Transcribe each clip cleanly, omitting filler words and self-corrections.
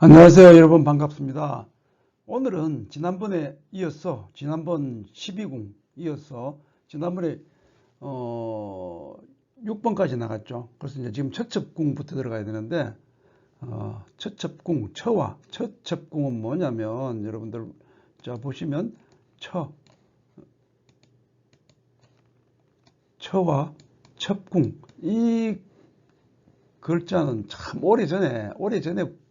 안녕하세요, 여러분. 반갑습니다. 오늘은 지난번에 이어서 지난번 12궁 이어서 지난번에 6번까지 나갔죠. 그래서 이제 지금 처첩궁부터 들어가야 되는데 처첩궁, 처첩궁은 뭐냐면 여러분들 자 보시면 처와 첩궁, 이 글자는 참 오래전에부터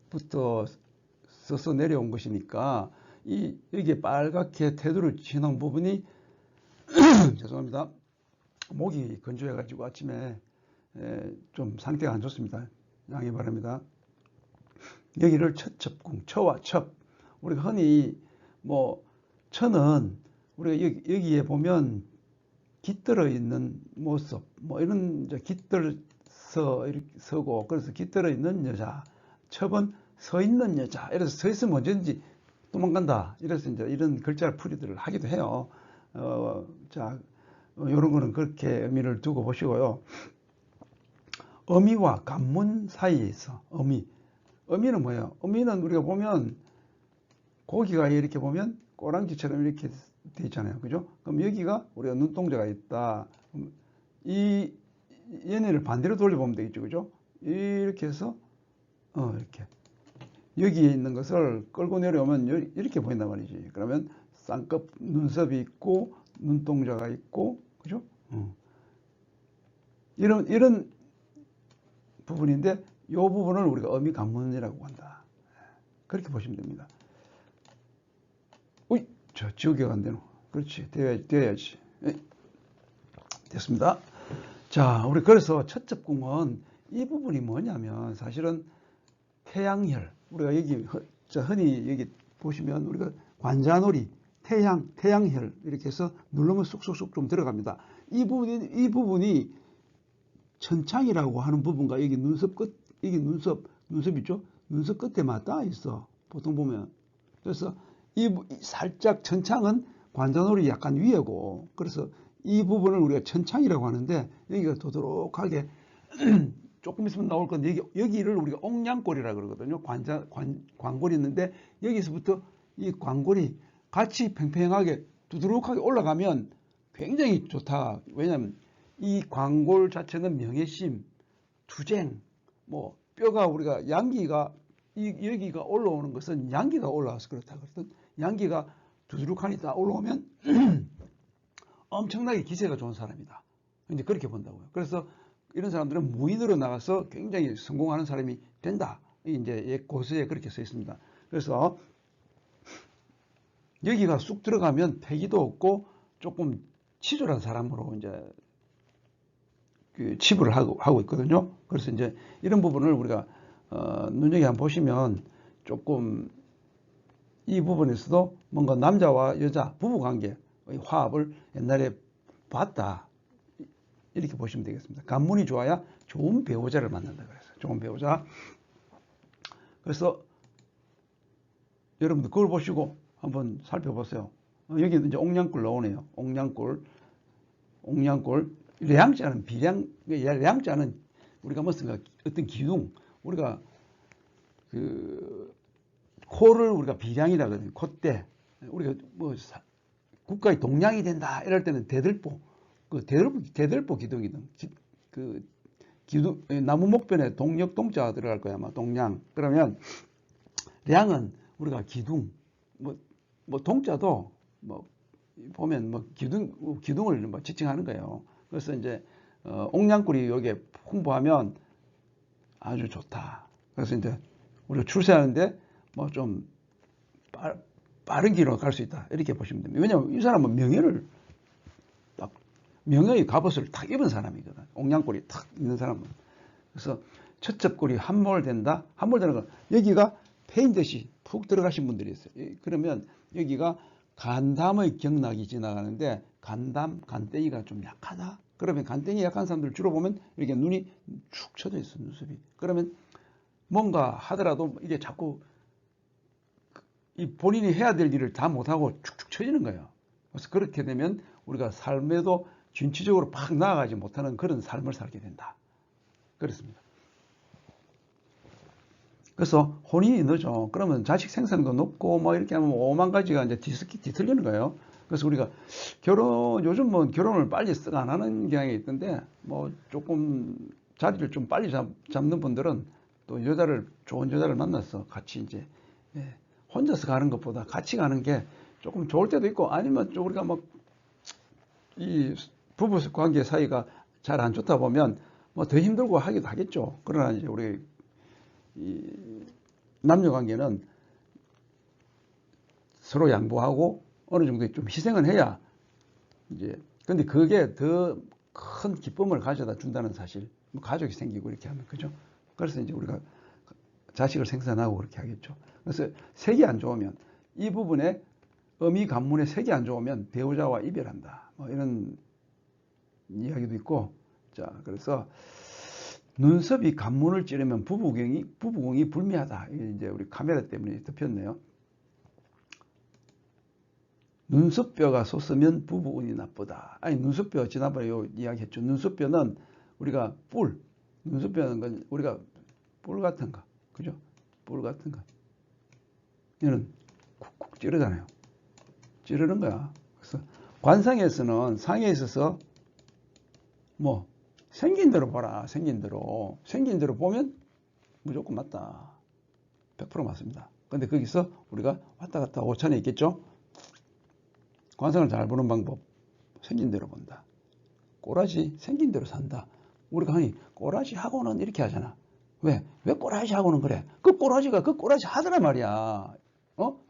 써서 내려온 것이니까 여기에 빨갛게 테두리를 치는 부분이 죄송합니다. 목이 건조해 가지고 아침에 좀 상태가 안 좋습니다. 양해 바랍니다. 여기를 처첩궁, 처와 첩, 우리가 흔히 뭐 처는 우리가 여기에 보면 깃들어 있는 모습, 뭐 이런 깃들 이렇게 서고, 그래서 깃들어 있는 여자, 첩은 서 있는 여자, 이래서 서 있으면 언제든지 도망간다, 이래서 이제 이런 글자 풀이들을 하기도 해요. 이런 거는 그렇게 의미를 두고 보시고요. 어미와 관문 사이에서 어미는 뭐예요? 어미는 우리가 보면 고기가 이렇게 보면 꼬랑지처럼 이렇게 돼 있잖아요, 그죠? 그럼 여기가 우리가 눈동자가 있다. 이 얘네를 반대로 돌려보면 되겠죠, 그죠? 이렇게 해서 이렇게 여기에 있는 것을 끌고 내려오면 이렇게 보인단 말이지. 그러면 쌍꺼풀, 눈썹이 있고 눈동자가 있고, 그죠? 이런 부분인데 이 부분을 우리가 어미관문이라고 한다. 그렇게 보시면 됩니다. 저 지우개가 안 되노. 그렇지, 되어야지. 됐습니다. 자, 우리 그래서 처첩궁은 이 부분이 뭐냐면 사실은 태양혈, 우리가 여기 흔히 여기 보시면 우리가 관자놀이, 태양혈 이렇게 해서 누르면 쑥쑥쑥 좀 들어갑니다. 이 부분이 천창이라고 하는 부분과 여기 눈썹 끝, 여기 눈썹 있죠? 눈썹 끝에 맞닿아 있어. 보통 보면. 그래서 살짝 천창은 관자놀이 약간 위에고, 그래서 이 부분을 우리가 천창이라고 하는데 여기가 도드록하게 조금 있으면 나올 건데 여기를 우리가 옥냥골이라고 그러거든요. 관골이 있는데 여기서부터 이 관골이 같이 팽팽하게 두드룩하게 올라가면 굉장히 좋다. 왜냐하면 이 관골 자체는 명예심, 투쟁, 뭐 뼈가 우리가 양기가 여기가 올라오는 것은 양기가 올라와서 그렇다. 그랬던 양기가 두드룩하니 딱 올라오면 엄청나게 기세가 좋은 사람이다. 이제 그렇게 본다고요. 그래서 이런 사람들은 무인으로 나가서 굉장히 성공하는 사람이 된다. 이제 고서에 그렇게 써 있습니다. 그래서 여기가 쑥 들어가면 패기도 없고 조금 치졸한 사람으로 이제 치부를 하고 있거든요. 그래서 이제 이런 부분을 우리가 눈여겨 한번 보시면 조금 이 부분에서도 뭔가 남자와 여자 부부 관계의 화합을 옛날에 봤다. 이렇게 보시면 되겠습니다. 관문이 좋아야 좋은 배우자를 만난다 그래서 좋은 배우자. 그래서 여러분들 그걸 보시고 한번 살펴보세요. 여기 이제 옥냥골 나오네요. 옥냥골. 량자는 량자는 우리가 무슨 어떤 기둥, 우리가 코를 우리가 비량이라 하거든요. 콧대. 우리가 뭐 국가의 동량이 된다 이럴 때는 대들보, 대들보 기둥이든 기둥, 나무 목변에 동력동자가 들어갈 거야 아마. 동량. 그러면 량은 우리가 기둥, 뭐 동자도 뭐 보면 뭐 기둥을 뭐 지칭하는 거예요. 그래서 이제 옥냥골이 여기에 풍부하면 아주 좋다. 그래서 이제 우리가 출세하는데 뭐 좀 빠른 길로 갈 수 있다. 이렇게 보시면 됩니다. 왜냐하면 이 사람은 명예의 갑옷을 탁 입은 사람이거든. 옥냥골이 탁 있는 사람은. 그래서 처첩골이 함몰된다. 함몰되는 건 여기가 패인 듯이 푹 들어가신 분들이 있어요. 그러면 여기가 간담의 경락이 지나가는데 간땡이가 좀 약하다. 그러면 간땡이 약한 사람들 주로 보면 이렇게 눈이 축 쳐져 있어, 눈썹이. 그러면 뭔가 하더라도 이게 자꾸 이 본인이 해야 될 일을 다 못하고 축축 처지는 거예요. 그래서 그렇게 되면 우리가 삶에도 진취적으로 팍 나아가지 못하는 그런 삶을 살게 된다. 그렇습니다. 그래서 혼인이 늦어. 그러면 자식 생산도 높고 뭐 이렇게 하면 5만 가지가 이제 뒤틀리는 거예요. 그래서 우리가 요즘은 결혼을 빨리 쓱 안 하는 경향이 있던데, 뭐 조금 자리를 좀 빨리 잡는 분들은 또 좋은 여자를 만나서 같이 이제, 예, 혼자서 가는 것보다 같이 가는 게 조금 좋을 때도 있고, 아니면 우리가 뭐 이 부부 관계 사이가 잘 안 좋다 보면 뭐 더 힘들고 하기도 하겠죠. 그러나 이제 우리 이 남녀 관계는 서로 양보하고 어느 정도 좀 희생은 해야 이제, 근데 그게 더 큰 기쁨을 가져다 준다는 사실. 뭐 가족이 생기고 이렇게 하면, 그죠? 그래서 이제 우리가 자식을 생산하고 그렇게 하겠죠. 그래서 색이 안 좋으면, 이 부분에 어미 관문에 색이 안 좋으면 배우자와 이별한다, 뭐 이런 이야기도 있고. 자, 그래서 눈썹이 관문을 찌르면 부부궁이 불미하다. 이게 이제 우리 카메라 때문에 덮였네요. 눈썹뼈가 솟으면 부부운이 나쁘다. 아니, 눈썹뼈 지난번에 이야기했죠. 눈썹뼈는 우리가 눈썹뼈는 건 우리가 뿔 같은 거, 그죠? 뿔 같은 거. 얘는 쿡쿡 찌르잖아요. 찌르는 거야. 그래서 관상에서는 상에 있어서 뭐 생긴 대로 봐라. 생긴 대로 보면 무조건 맞다. 100% 맞습니다. 근데 거기서 우리가 왔다 갔다 오차는 있겠죠? 관상을 잘 보는 방법, 생긴 대로 본다. 꼬라지 생긴 대로 산다. 우리가 흔히 꼬라지 하고는 이렇게 하잖아. 왜 꼬라지 하고는 그래? 그 꼬라지 하더란 말이야. 어?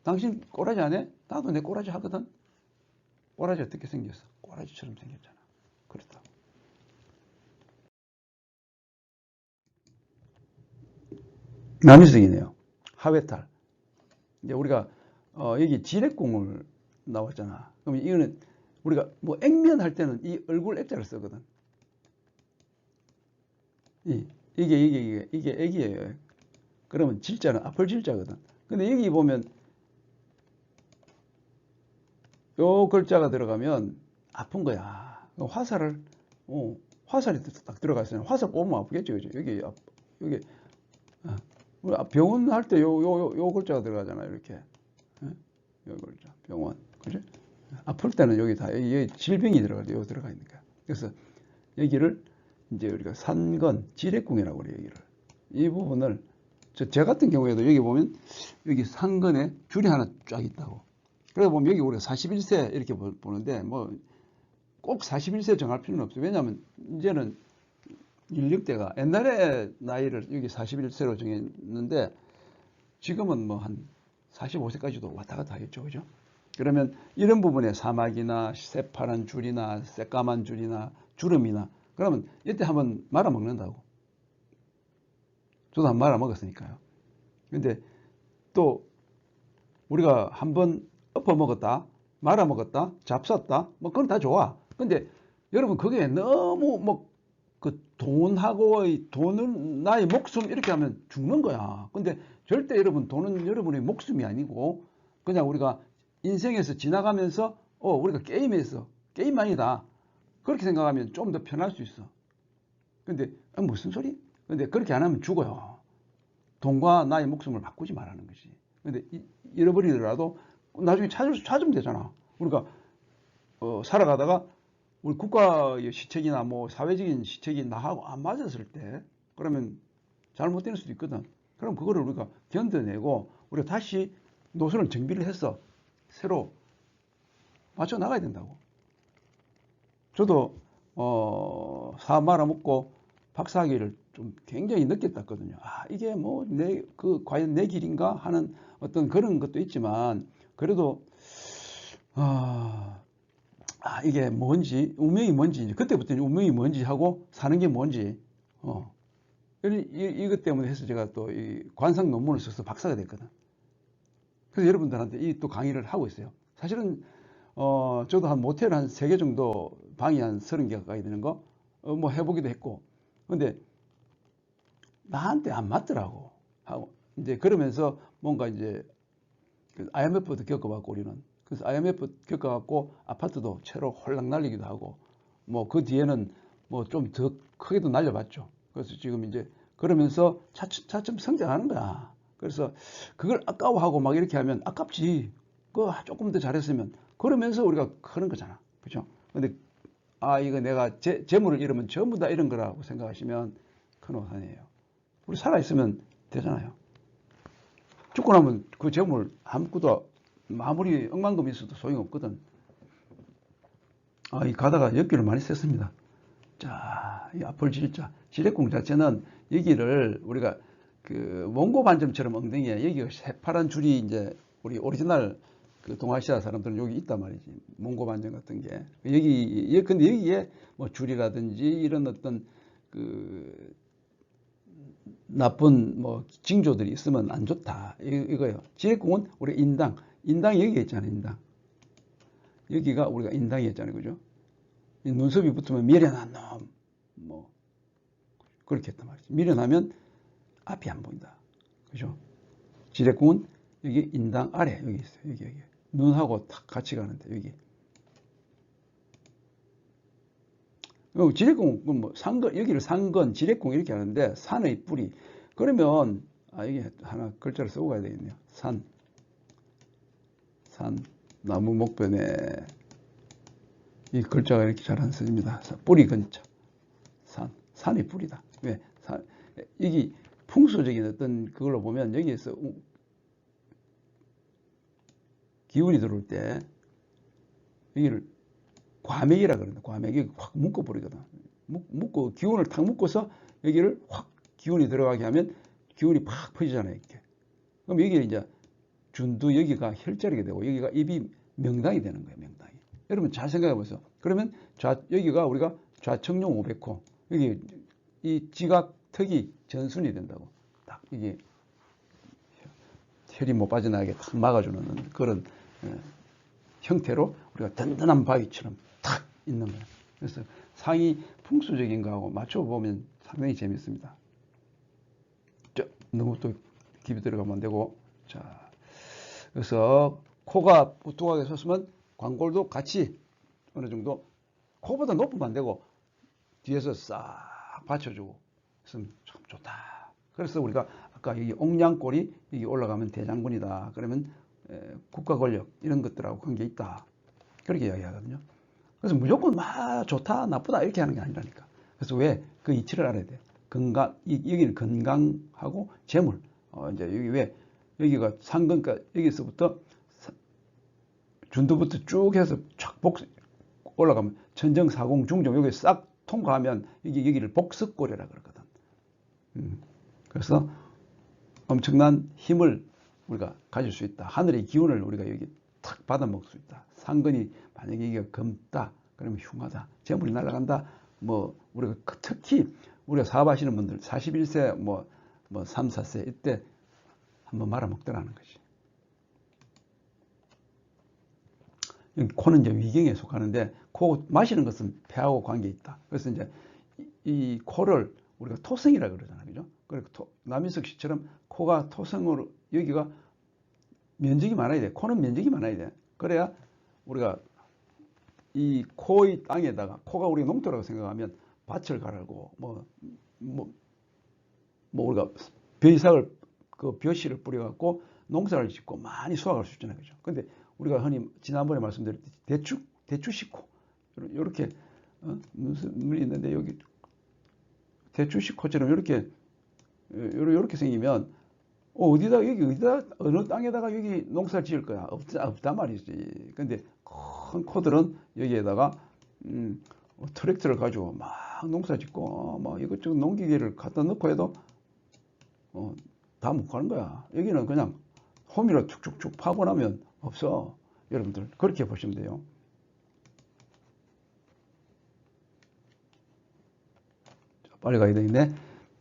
당신 꼬라지 안 해? 나도 내 꼬라지 하거든. 꼬라지 어떻게 생겼어? 꼬라지처럼 생겼잖아. 그렇다. 남이성이네요. 하회탈. 이제 우리가 여기 지렛궁을 나왔잖아. 그럼 이거는 우리가 뭐 액면 할 때는 이 얼굴 액자를 쓰거든. 이게 액이에요. 그러면 질자는 앞을 질자거든. 근데 여기 보면 요 글자가 들어가면 아픈 거야. 화살이 딱 들어가 있어요. 화살 뽑으면 아프겠죠, 그죠? 여기 우리 병원 할 때 요 글자가 들어가잖아요, 이렇게. 요 글자, 병원, 그죠? 아플 때는 여기 질병이 들어가 있는 거야. 그래서 여기를 이제 우리가 산건 지렛궁이라고 그래요, 여기를. 이 부분을 제 같은 경우에도 여기 보면 여기 상근에 줄이 하나 쫙 있다고. 그래서 보면 여기 우리가 41세 이렇게 보는데 뭐 꼭 41세 정할 필요는 없어요. 왜냐하면 이제는 연령대가 옛날에 나이를 여기 41세로 정했는데 지금은 뭐 한 45세까지도 왔다 갔다 하겠죠, 그죠? 그러면 이런 부분에 사막이나 새파란 줄이나 새까만 줄이나 주름이나, 그러면 이때 한번 말아 먹는다고. 저도 한번 말아 먹었으니까요. 근데 또 우리가 한번 엎어 먹었다, 말아 먹었다, 잡쌌다, 뭐 그건 다 좋아. 근데 여러분 그게 너무 뭐 그 돈은 나의 목숨 이렇게 하면 죽는 거야. 근데 절대 여러분 돈은 여러분의 목숨이 아니고 그냥 우리가 인생에서 지나가면서 우리가 게임만이다. 그렇게 생각하면 좀 더 편할 수 있어. 근데 무슨 소리? 근데 그렇게 안 하면 죽어요. 돈과 나의 목숨을 바꾸지 말라는 것이. 근데 잃어버리더라도 나중에 찾으면 되잖아. 우리가 살아가다가 우리 국가의 시책이나 뭐 사회적인 시책이 나하고 안 맞았을 때 그러면 잘못될 수도 있거든. 그럼 그거를 우리가 견뎌내고 우리가 다시 노선을 정비를 해서 새로 맞춰 나가야 된다고. 저도 사업 말아먹고 박사학위를 좀 굉장히 늦게 땄거든요. 이게 뭐 과연 내 길인가 하는 어떤 그런 것도 있지만 그래도 이게 뭔지, 운명이 뭔지, 그때부터 운명이 뭔지 하고 사는 게 뭔지, 이것 때문에 해서 제가 또 이 관상 논문을 써서 박사가 됐거든. 그래서 여러분들한테 이 또 강의를 하고 있어요. 사실은, 저도 한 모텔 한 3개 정도 방이 한 30개 가까이 되는 거, 뭐 해보기도 했고. 근데 나한테 안 맞더라고. 하고, 이제 그러면서 뭔가 이제 IMF도 겪어봤고 우리는. 그래서 IMF 겪어갖고 아파트도 채로 홀랑 날리기도 하고 뭐 그 뒤에는 뭐 좀 더 크게도 날려봤죠. 그래서 지금 이제 그러면서 차츰 성장하는 거야. 그래서 그걸 아까워하고 막 이렇게 하면 아깝지. 그거 조금 더 잘했으면. 그러면서 우리가 그런 거잖아. 그죠? 근데, 이거 내가 재물을 잃으면 전부 다 이런 거라고 생각하시면 큰 오산이에요. 우리 살아있으면 되잖아요. 죽고 나면 그 재물 아무것도 아무리 억만금 있어도 소용없거든. 이 가다가 엿기를 많이 썼습니다. 자, 이 앞을질자. 지렛공 자체는 여기를 우리가 그 몽고 반점처럼 엉덩이에 여기가 새파란 줄이 이제 우리 오리지널 그 동아시아 사람들은 여기 있단 말이지. 몽고 반점 같은 게. 근데 여기에 뭐 줄이라든지 이런 어떤 그 나쁜 뭐 징조들이 있으면 안 좋다. 이거예요. 지렛공은 우리 인당 여기 있잖아요. 인당. 여기가 우리가 인당이 있잖아요. 그죠? 눈썹이 붙으면 미련한 놈. 뭐 그렇게 했단 말이지. 미련하면 앞이 안 보인다. 그죠? 지렛공은 여기 인당 아래 여기 있어요. 여기. 눈하고 탁 같이 가는데 여기. 지렛공 뭐 상건 여기를 상건 지렛공 이렇게 하는데 산의 뿌리. 그러면 여기 하나 글자를 쓰고 가야 되겠네요. 산 나무 목변에 이 글자가 이렇게 잘 안 쓰입니다. 뿌리 근처 산의 뿌리다. 왜? 이게 풍수적인 어떤 그걸로 보면 여기에서 기운이 들어올 때 여기를 과맥이라 그러는데 과맥이 확 묶어버리거든. 묶고 기운을 탁 묶어서 여기를 확 기운이 들어가게 하면 기운이 팍 퍼지잖아요. 이렇게. 그럼 여기 이제 준두 여기가 혈자리가 되고 여기가 입이 명당이 되는 거예요. 명당이. 여러분 잘 생각해 보세요. 그러면 여기가 우리가 좌청룡 500호 여기 이 지각 턱이 전순이 된다고. 딱 이게 혈이 못 빠져나가게 탁 막아주는 그런 형태로 우리가 든든한 바위처럼 탁 있는 거예요. 그래서 상이 풍수적인 거하고 맞춰보면 상당히 재밌습니다. 너무 또 깊이 들어가면 안 되고. 자, 그래서 코가 부뚜하게 섰으면 광골도 같이 어느 정도 코보다 높으면 안 되고 뒤에서 싹 받쳐주고 있으면 참 좋다. 그래서 우리가 아까 여기 옥량골이 여기 올라가면 대장군이다. 그러면 국가 권력 이런 것들하고 관계 있다. 그렇게 이야기하거든요. 그래서 무조건 좋다 나쁘다 이렇게 하는 게 아니라니까. 그래서 왜 그 이치를 알아야 돼요. 건강 여기는 건강하고 재물. 이제 여기 왜 여기가 상근가 여기서부터 준두부터 쭉 해서 쫙 올라가면 천정 사공 중정 여기 싹 통과하면 여기를 복석고래라 그러거든. 그래서 엄청난 힘을 우리가 가질 수 있다. 하늘의 기운을 우리가 여기 탁 받아 먹을 수 있다. 상근이 만약에 이게 검다 그러면 흉하다. 재물이 날아간다. 뭐 우리가 특히 우리가 사업하시는 분들 41세 뭐 3, 4세 이때 한번 말아먹더라는 것이. 코는 이제 위경에 속하는데 코 마시는 것은 폐하고 관계 있다. 그래서 이제 이 코를 우리가 토성이라 그러잖아요. 그죠? 그리고 남인석 씨처럼 코가 토성으로 여기가 면적이 많아야 돼. 코는 면적이 많아야 돼. 그래야 우리가 이 코의 땅에다가 코가 우리 농토라고 생각하면 밭을 가르고 뭐 우리가 벼이삭을 그 벼씨를 뿌려갖고 농사를 짓고 많이 수확할 수 있잖아요. 그죠? 근데 우리가 흔히 지난번에 말씀드렸듯이 대추식코 이렇게 눈이 있는데 여기 대추식코처럼 이렇게 생기면 어디다 어느 땅에다가 여기 농사를 지을 거야? 없단 말이지. 근데 큰 코들은 여기에다가 트랙터를 가지고 막 농사 짓고 막 이것저것 농기계를 갖다 넣고 해도 다 못 가는 거야. 여기는 그냥 호미로 축축축 파고 나면 없어. 여러분들 그렇게 보시면 돼요. 자, 빨리 가야 되겠네.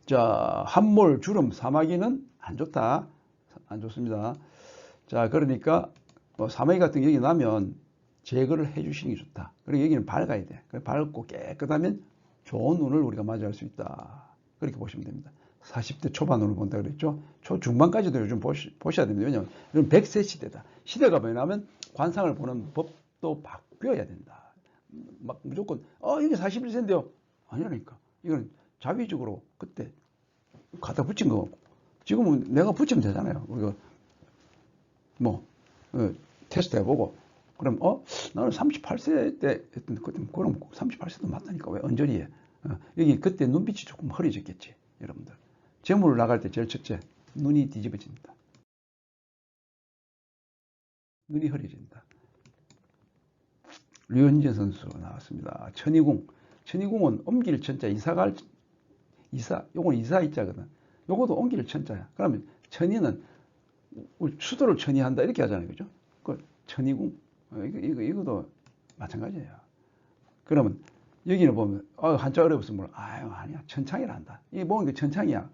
자, 함몰, 주름, 사마귀는 안 좋다. 안 좋습니다. 자, 그러니까 사마귀 같은 게 여기 나면 제거를 해 주시는 게 좋다. 그리고 여기는 밝아야 돼. 밝고 깨끗하면 좋은 운을 우리가 맞이할 수 있다. 그렇게 보시면 됩니다. 40대 초반으로 본다 그랬죠. 초중반까지도 요즘 보셔야 됩니다. 왜냐하면 이건 100세 시대다. 시대가 변하면 관상을 보는 법도 바뀌어야 된다. 막 무조건 이게 41세인데요. 아니라니까. 이건 자비적으로 그때 갖다 붙인 거. 지금은 내가 붙이면 되잖아요. 우리가 뭐 테스트 해보고 그럼 나는 38세 때 했던 그럼 38세도 맞다니까 왜 언저리에 여기 그때 눈빛이 조금 흐려졌겠지. 여러분들 재물 나갈 때 제일 첫째 눈이 뒤집어진다. 눈이 흐려진다. 류현진 선수 나왔습니다. 천이궁은 옮길 천자 요건 이사 이자거든. 요것도 옮길 천자야. 그러면 천이는 수도를 천이한다 이렇게 하잖아요. 그죠? 그 천이궁 이것도 마찬가지예요. 그러면 여기는 보면 한자 어려웠으면 아니야 천창이라 한다. 이게 보니까 천창이야.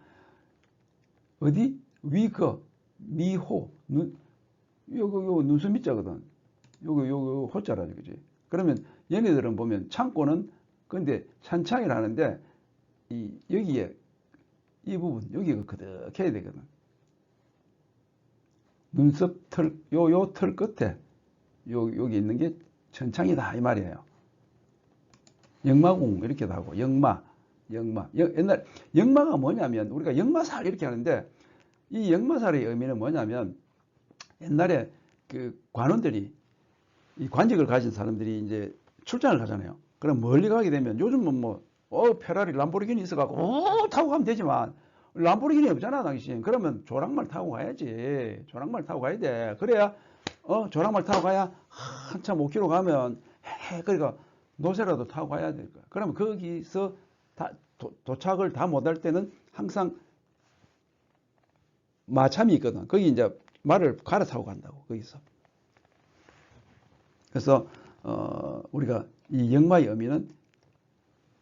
어디 위거 미호 요거 눈썹 밑자거든. 요거 호자라죠, 그지? 그러면 얘네들은 보면 창고는 근데 찬창이라 하는데 여기에 이 부분 여기가 그득해야 되거든. 눈썹 요 털 끝에 여기 있는 게 천창이다 이 말이에요. 역마궁 이렇게도 하고 역마 옛날 역마가 뭐냐면 우리가 역마살 이렇게 하는데 이 역마살의 의미는 뭐냐면 옛날에 그 관원들이 이 관직을 가진 사람들이 이제 출장을 가잖아요. 그럼 멀리 가게 되면 요즘은 페라리 람보르기니 있어갖고 타고 가면 되지만 람보르기니 없잖아 당신. 그러면 조랑말 타고 가야지. 조랑말 타고 가야 돼. 그래야 조랑말 타고 가야 한참 5km 가면 그러니까 노새라도 타고 가야 될 거야. 그러면 거기서 도착을 다 못할 때는 항상 마참이 있거든. 거기 이제 말을 갈아타고 간다고 거기서. 그래서 우리가 이 역마의 의미는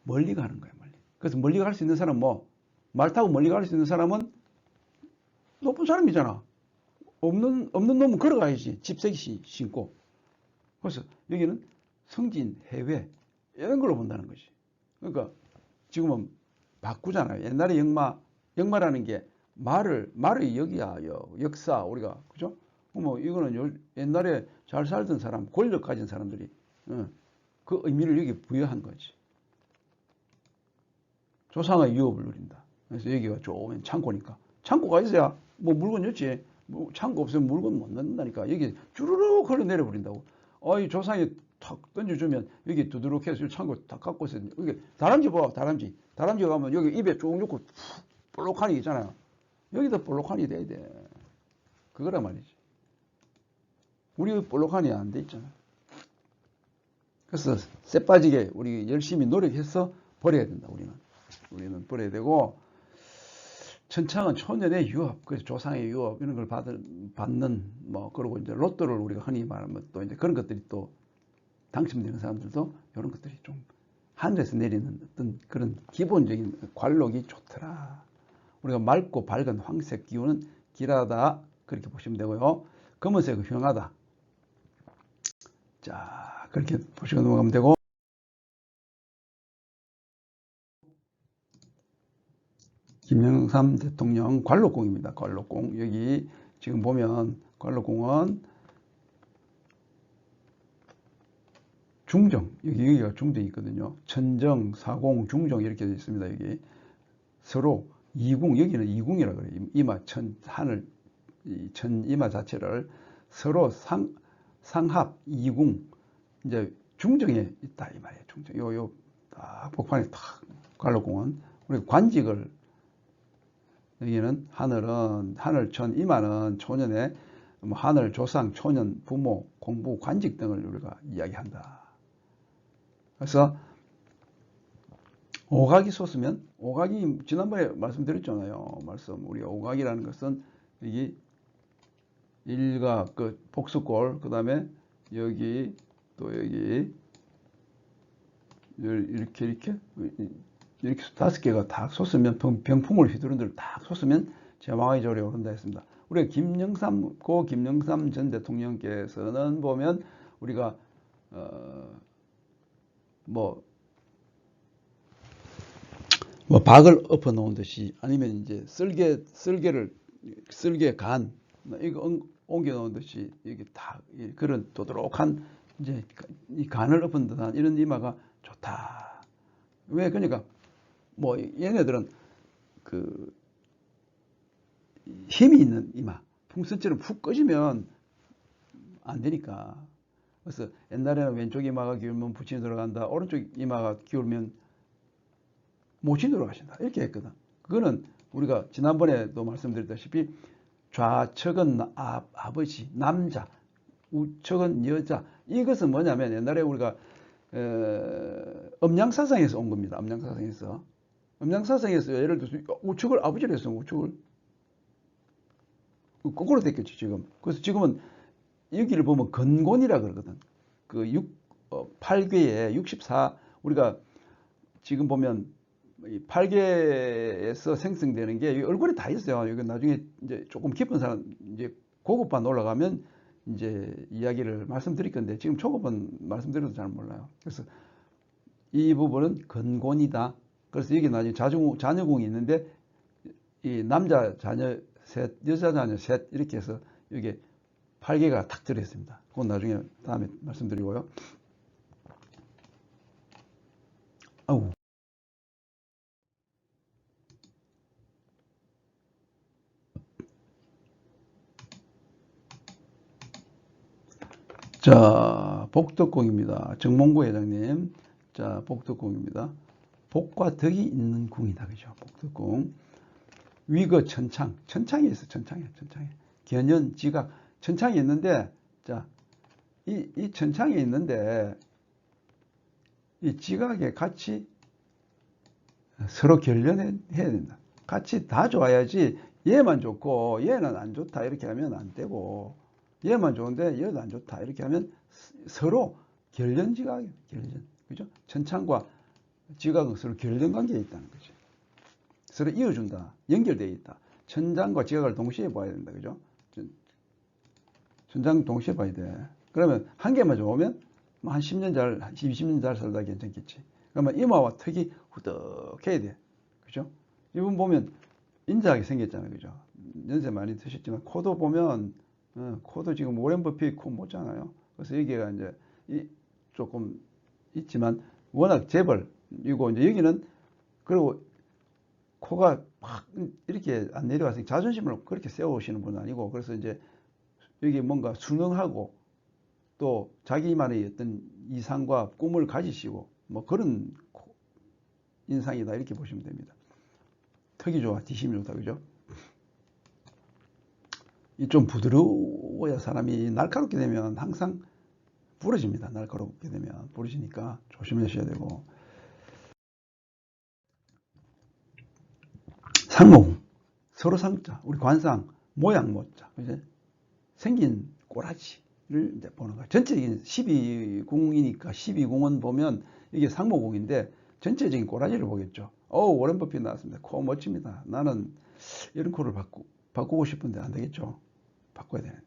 멀리 가는 거예요. 멀리. 그래서 멀리 갈 수 있는 사람은 말 타고 멀리 갈 수 있는 사람은 높은 사람이잖아. 없는 놈은 걸어가야지. 집세기 신고. 그래서 여기는 성진, 해외 이런 걸로 본다는 것이. 그러니까 지금은 바꾸잖아요. 옛날에 역마라는 게 말의 역이야. 역사 우리가 그죠? 이거는 옛날에 잘 살던 사람, 권력 가진 사람들이 그 의미를 여기 부여한 거지. 조상의 유업을 누린다. 그래서 여기가 좋으면 창고니까. 창고가 있어야 물건 넣지. 창고 없으면 물건 못 넣는다니까. 여기 쭈르륵 흘러내려 버린다고. 이 조상이 탁 던져주면 여기 두드럭 해서 창고 다 갖고 있어요. 여기 다람쥐 봐, 다람쥐. 다람쥐 가면 여기 입에 쭉 넣고 볼록하니 있잖아요. 여기도 볼록하니 돼야 돼. 그거란 말이지. 우리 볼록하니 안 돼 있잖아. 그래서 쎄 빠지게 우리 열심히 노력해서 버려야 된다. 우리는 버려야 되고 천창은 초년의 유업, 그래서 조상의 유업 이런 걸 받는 그리고 이제 로또를 우리가 흔히 말하면 또 이제 그런 것들이 또 당첨되는 사람들도 이런 것들이 좀 하늘에서 내리는 어떤 그런 기본적인 관록이 좋더라. 우리가 맑고 밝은 황색 기운은 길하다 그렇게 보시면 되고요. 검은색은 흉하다. 자, 그렇게 보시고 넘어가면 되고 김영삼 대통령 관록궁입니다. 관록궁. 여기 지금 보면 관록궁은 중정, 여기가 중정이 있거든요. 천정, 사공, 중정 이렇게 되어 있습니다. 여기 서로 이궁, 여기는 이궁이라 그래요. 이마, 천, 하늘, 천 이마 자체를 서로 상합, 이궁, 이제 중정에 있다 이 말이에요. 중정. 딱 복판에 탁 관록궁은 우리 관직을 여기는 하늘천, 이마는 초년에 하늘, 조상, 초년, 부모, 공부, 관직 등을 우리가 이야기한다. 그래서 오각이 솟으면 오각이 지난번에 말씀드렸잖아요. 우리 오각이라는 것은 여기 일각 그 복수골 그다음에 여기 또 여기 이렇게 5개가 딱 솟으면 병풍을 휘두른 대로 딱 솟으면 제왕의 절에 오른다 했습니다. 우리가 김영삼 전 대통령께서는 보면 우리가 박을 엎어 놓은 듯이 아니면 이제 쓸개 간 이거 옮겨 놓은 듯이 이게 다 그런 도드록한 이제 이 간을 엎은 듯한 이런 이마가 좋다. 왜 그러니까 얘네들은 그 힘이 있는 이마, 풍선처럼 푹 꺼지면 안 되니까. 그래서 옛날에는 왼쪽 이마가 기울면 부친이 들어간다, 오른쪽 이마가 기울면 모친이 들어가신다, 이렇게 했거든. 그거는 우리가 지난번에도 말씀드렸다시피 좌측은 아버지, 남자, 우측은 여자. 이것은 뭐냐면 옛날에 우리가 음양사상에서 온 겁니다. 음양사상에서 예를 들어서 우측을 아버지로 했으면 우측을 거꾸로 됐겠죠 지금. 그래서 지금은 여기를 보면 건곤이라 그러거든. 그 8궤에 64, 우리가 지금 보면 8궤에서 생성되는 게 얼굴에 다 있어요. 이거 나중에 이제 조금 깊은 사람, 이제 고급반 올라가면 이제 이야기를 말씀드릴 건데, 지금 초급반 말씀드려도 잘 몰라요. 그래서 이 부분은 건곤이다. 그래서 여기 나중에 자녀궁이 있는데, 이 남자 자녀 셋, 여자 자녀 셋, 이렇게 해서 여기 8개가 탁 들어있습니다. 그건 나중에 다음에 말씀드리고요. 아우. 자, 복덕궁입니다. 정몽구 회장님. 자, 복덕궁입니다. 복과 덕이 있는 궁이다. 그죠? 복덕궁. 위거 천창. 천창이 있어, 천창에. 견연, 지각. 천창이 있는데, 자, 이 천창이 있는데, 이 지각에 같이 서로 결연해야 된다. 같이 다 좋아야지, 얘만 좋고 얘는 안 좋다 이렇게 하면 안 되고, 얘만 좋은데 얘도 안 좋다 이렇게 하면 서로 결연지각이에요. 결연. 그죠? 천창과 지각은 서로 결연 관계에 있다는 거죠. 서로 이어준다. 연결되어 있다. 천장과 지각을 동시에 봐야 된다. 그죠? 천장 동시에 봐야 돼. 그러면 한 개만 좋으면 뭐 한 10년 20년 잘 살다 괜찮겠지. 그러면 이마와 턱이 후덕해야 돼. 그죠? 이분 보면 인자하게 생겼잖아요. 그죠? 연세 많이 드셨지만, 코도 보면, 코도 지금 오렌 버핏 코 못잖아요. 그래서 여기가 이제 조금 있지만, 워낙 재벌이고, 이제 여기는, 그리고 코가 막 이렇게 안 내려와서 자존심을 그렇게 세우시는 분은 아니고, 그래서 이제 여기 뭔가 순응하고, 또 자기만의 어떤 이상과 꿈을 가지시고, 뭐 그런 인상이다 이렇게 보시면 됩니다. 턱이 좋아, 뒷심이 좋다. 그죠? 좀 부드러워야 사람이, 날카롭게 되면 항상 부러집니다. 날카롭게 되면 부러지니까 조심하셔야 되고. 상목, 서로 상자, 우리 관상, 모양 모자, 이제 생긴 꼬라지를 이제 보는 거예요. 전체적인 12궁이니까 12궁은 보면 이게 상목궁인데 전체적인 꼬라지를 보겠죠. 오렌 버핏 나왔습니다. 코 멋집니다. 나는 이런 코를 바꾸고 싶은데 안 되겠죠. 바꿔야 되는데.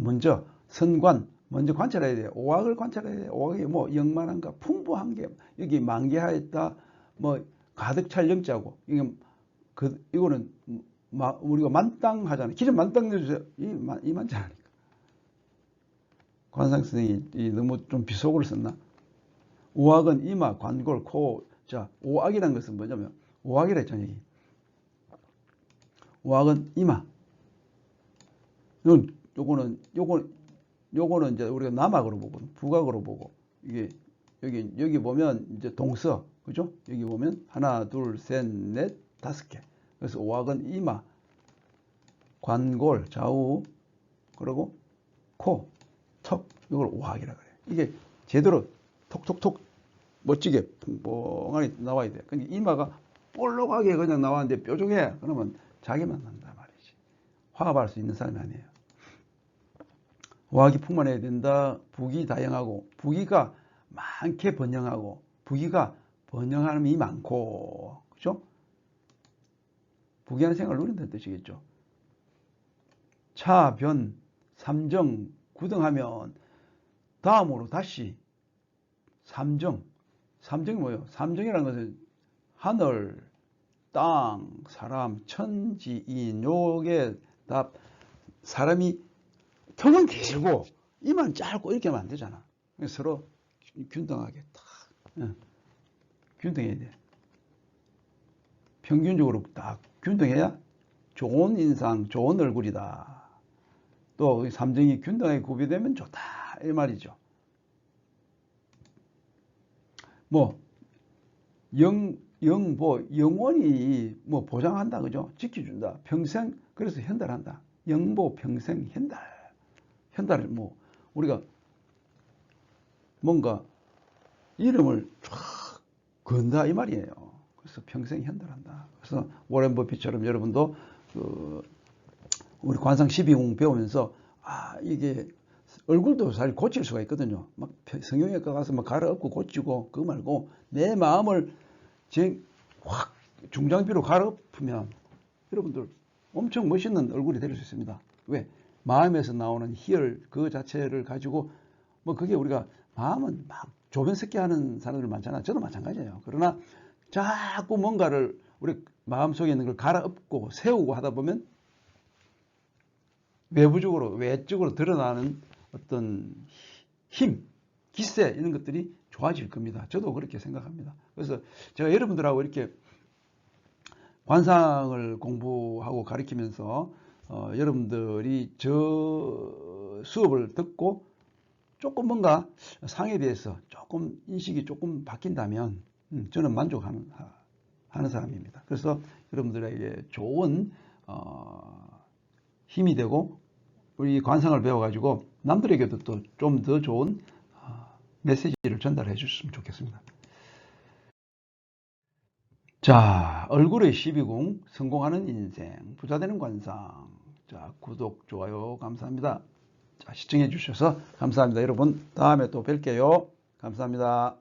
먼저 선관 먼저 관찰해야 돼요. 오악을 관찰해야 돼요. 오악이 뭐 영만한가, 풍부한 게 여기 만개하였다, 뭐 가득 찰 영자고, 이거는 우리가 만땅 하잖아요. 기름 만땅 내주세요. 이 만장하니까. 관상 선생이 너무 좀 비속어를 썼나? 오악은 이마, 관골, 코. 자, 오악이라는 것은 뭐냐면, 오악이라 했잖아요. 여기. 오악은 이마. 요거는 이제 우리가 남악으로 보고, 북악으로 보고, 이게, 여기 보면 이제 동서, 그죠? 여기 보면 하나, 둘, 셋, 넷, 5개. 그래서 오악은 이마, 관골, 좌우, 그리고 코, 턱, 이걸 오악이라 그래요. 이게 제대로 톡톡톡 멋지게 풍부하게 나와야 돼. 근데 이마가 볼록하게 그냥 나왔는데 뾰족해. 그러면 자기만 난다 말이지. 화합할 수 있는 사람이 아니에요. 오악이 풍만해야 된다. 북이 다양하고, 북이가 많게 번영하고, 북이가 번영하는 많고, 그죠? 부귀한 생활을 누린다는 뜻이겠죠. 차, 변, 삼정, 구등하면 다음으로 다시 삼정. 삼정이 뭐예요? 삼정이라는 것은 하늘, 땅, 사람, 천지인, 요게 다 사람이 턱은 길고 이만 짧고 이렇게 하면 안 되잖아. 서로 균등하게 딱 균등해야 돼. 평균적으로 딱 균등해야 좋은 인상, 좋은 얼굴이다. 또 삼정이 균등하게 구비되면 좋다 이 말이죠. 뭐 영원히 뭐 보장한다 그죠? 지켜준다. 평생 그래서 현달한다. 영보 평생 현달. 현달을 뭐 우리가 뭔가 이름을 쫙 건다 이 말이에요. 그래서 평생 현달한다. 그래서 워렌 버핏처럼 여러분도 우리 관상 12궁 배우면서 이게 얼굴도 잘 고칠 수가 있거든요. 막 성형외과 가서 막 갈아엎고 고치고 그거 말고 내 마음을 확 중장비로 갈아엎으면 여러분들 엄청 멋있는 얼굴이 될 수 있습니다. 왜? 마음에서 나오는 희열 그 자체를 가지고 뭐 그게 우리가 마음은 막 조변석기 하는 사람들 많잖아. 저도 마찬가지예요. 그러나 자꾸 뭔가를 우리 마음속에 있는 걸 갈아엎고 세우고 하다 보면 외적으로 드러나는 어떤 힘, 기세 이런 것들이 좋아질 겁니다. 저도 그렇게 생각합니다. 그래서 제가 여러분들하고 이렇게 관상을 공부하고 가르치면서 여러분들이 저 수업을 듣고 조금 뭔가 상에 대해서 조금 인식이 조금 바뀐다면 저는 만족하는 사람입니다. 그래서 여러분들에게 좋은 힘이 되고 우리 관상을 배워가지고 남들에게도 또 좀 더 좋은 메시지를 전달해 주셨으면 좋겠습니다. 자, 얼굴의 12궁 성공하는 인생 부자되는 관상. 자, 구독 좋아요 감사합니다. 자, 시청해 주셔서 감사합니다. 여러분 다음에 또 뵐게요. 감사합니다.